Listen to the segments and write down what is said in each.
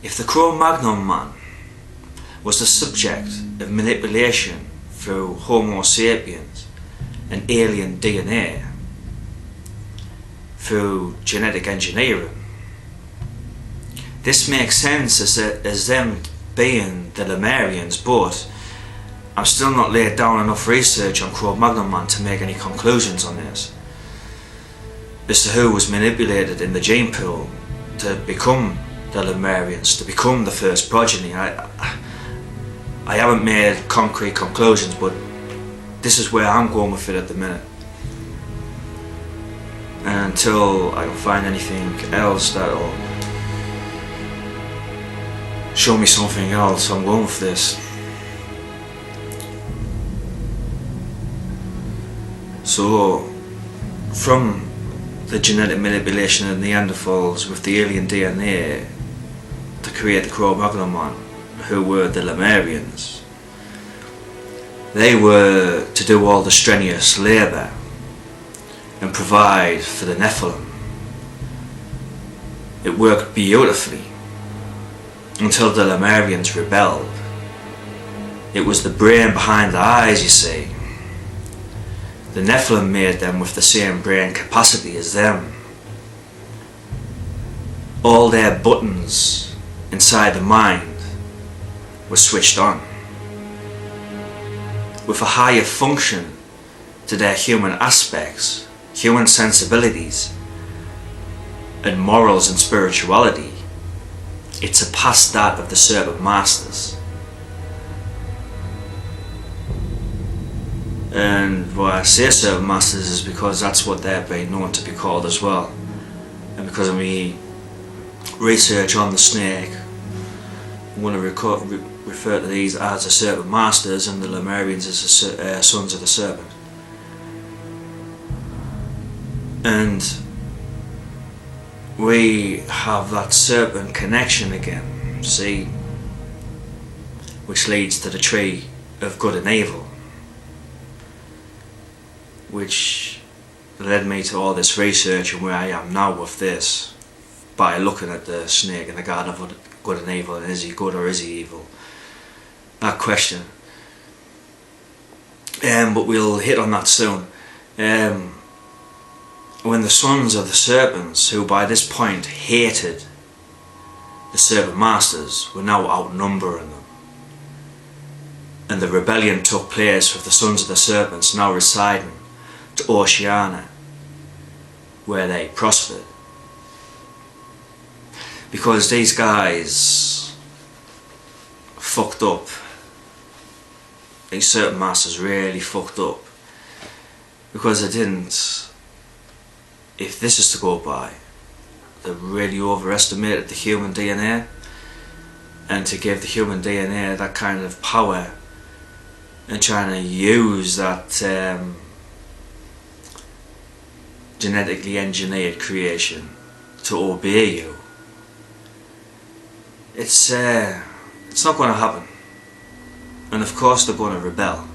If the Cro-Magnon man was the subject of manipulation through Homo sapiens and alien DNA, through genetic engineering, this makes sense as them being the Lemurians, but I'm still not laid down enough research on Cro-Magnon man to make any conclusions on this as to who was manipulated in the gene pool to become the Lemurians, to become the first progeny. I haven't made concrete conclusions, but this is where I'm going with it at the minute. And until I can find anything else that'll show me something else, I'm going with this. So, from the genetic manipulation of Neanderthals with the alien DNA to create the Cro-Magnon man, who were the Lemurians, they were to do all the strenuous labour and provide for the Nephilim. It worked beautifully until the Lemurians rebelled. It was the brain behind the eyes, you see. The Nephilim made them with the same brain capacity as them. All their buttons inside the mind were switched on, with a higher function to their human aspects, human sensibilities, and morals and spirituality. It surpassed that of the serpent masters. And why I say serpent masters is because that's what they're being known to be called as well. And because of me research on the snake, I'm going to refer to these as the serpent masters and the Lemurians as the sons of the serpent. And we have that serpent connection again, see, which leads to the tree of good and evil, which led me to all this research and where I am now with this, by looking at the snake in the garden of good and evil, and is he good or is he evil? That question. But we'll hit on that soon. When the sons of the serpents, who by this point hated the serpent masters, were now outnumbering them, and the rebellion took place with the sons of the serpents now residing to Oceania, where they prospered. Because these guys fucked up. These serpent masters really fucked up. Because they didn't, if this is to go by, they really overestimated the human DNA, and to give the human DNA that kind of power and trying to use that genetically engineered creation to obey you. It's not going to happen, and of course they're going to rebel.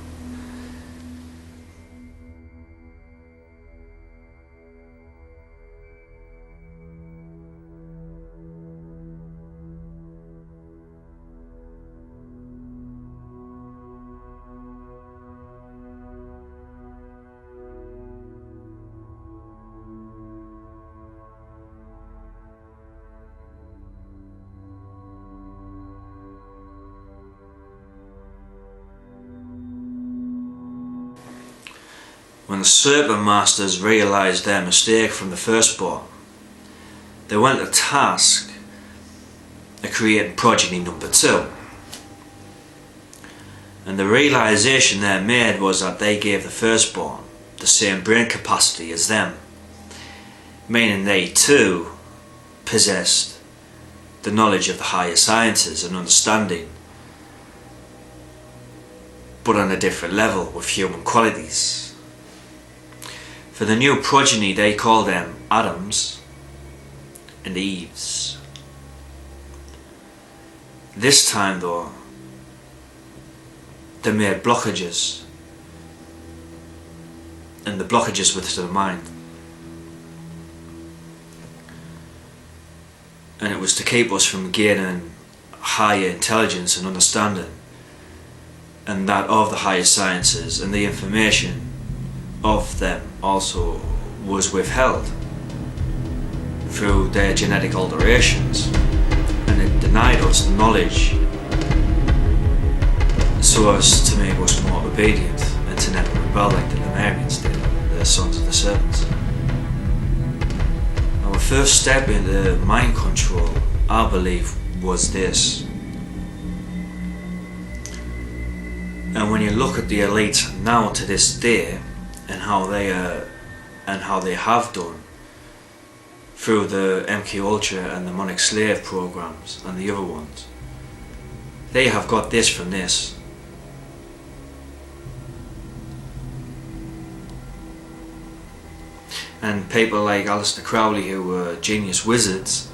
When the serpent masters realised their mistake from the firstborn, they went to task of creating progeny number 2. And the realisation they made was that they gave the firstborn the same brain capacity as them, meaning they too possessed the knowledge of the higher sciences and understanding, but on a different level with human qualities. For the new progeny, they call them Adams and Eves. This time though, they made blockages, and the blockages were to the mind. And it was to keep us from gaining higher intelligence and understanding, and that of the higher sciences, and the information of them also was withheld through their genetic alterations, and it denied us knowledge so as to make us more obedient and to never rebel like the Lemurians did, the sons of the serpents. Our first step into mind control, I believe, was this. And when you look at the elite now to this day, and how they have done through the MK Ultra and the Monarch Slave programs and the other ones, they have got this from this. And people like Aleister Crowley, who were genius wizards,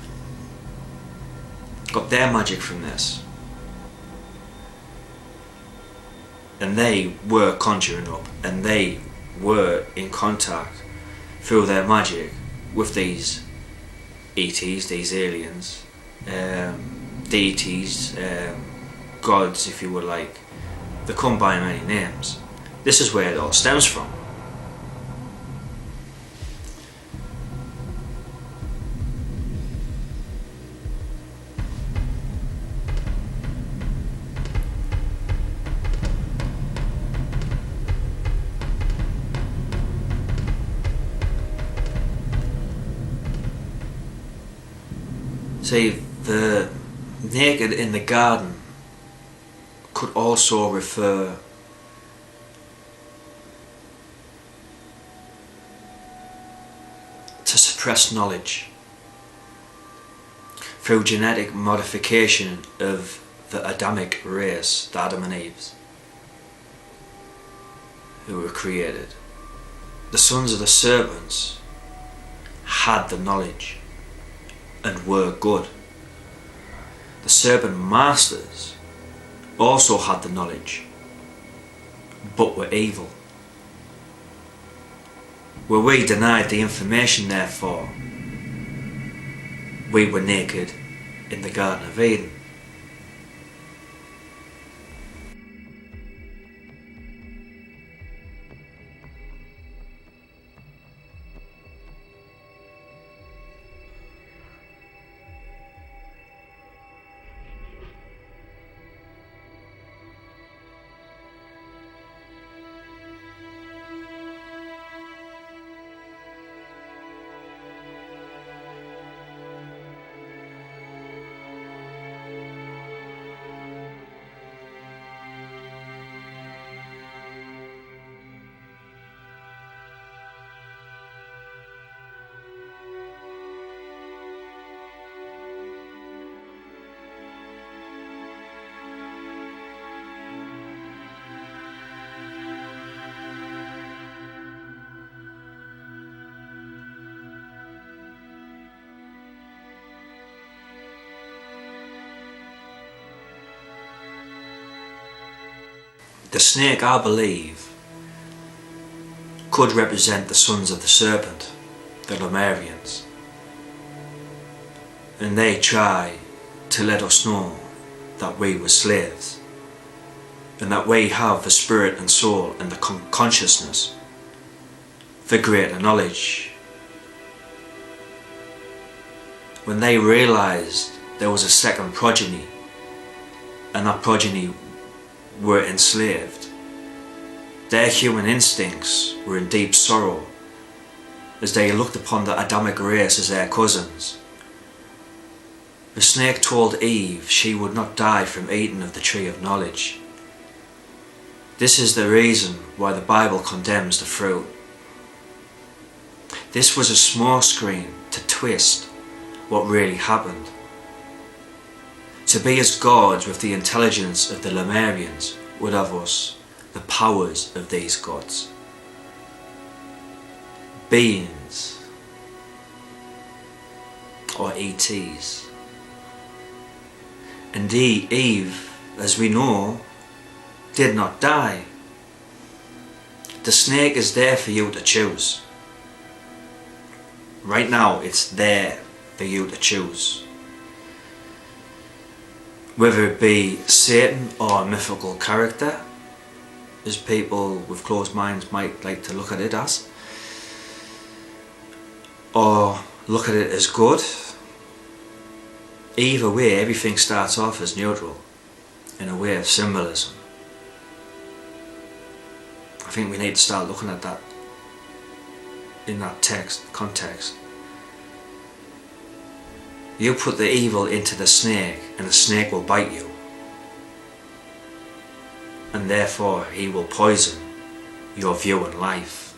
got their magic from this. And they were conjuring up, and they were in contact through their magic with these ETs, these aliens, deities, gods, if you would like. They come by many names. This is where it all stems from. See, the naked in the garden could also refer to suppressed knowledge through genetic modification of the Adamic race, the Adam and Eves, who were created. The sons of the serpents had the knowledge and were good. The serpent masters also had the knowledge, but were evil. Were we denied the information, therefore, we were naked in the Garden of Eden. The snake, I believe, could represent the sons of the serpent, the Lemurians. And they try to let us know that we were slaves, and that we have the spirit and soul and the consciousness for greater knowledge. When they realized there was a second progeny, and that progeny were enslaved, their human instincts were in deep sorrow as they looked upon the Adamic race as their cousins. The snake told Eve she would not die from eating of the tree of knowledge. This is the reason why the Bible condemns the fruit. This was a smokescreen to twist what really happened. To be as gods with the intelligence of the Lemurians would have us the powers of these gods. Beings, or ETs. Indeed, Eve, as we know, did not die. The snake is there for you to choose. Right now, it's there for you to choose. whether it be Satan or a mythical character, as people with closed minds might like to look at it as, or look at it as good. Either way, everything starts off as neutral, in a way of symbolism. I think we need to start looking at that in that context. You put the evil into the snake and the snake will bite you, and therefore he will poison your view on life.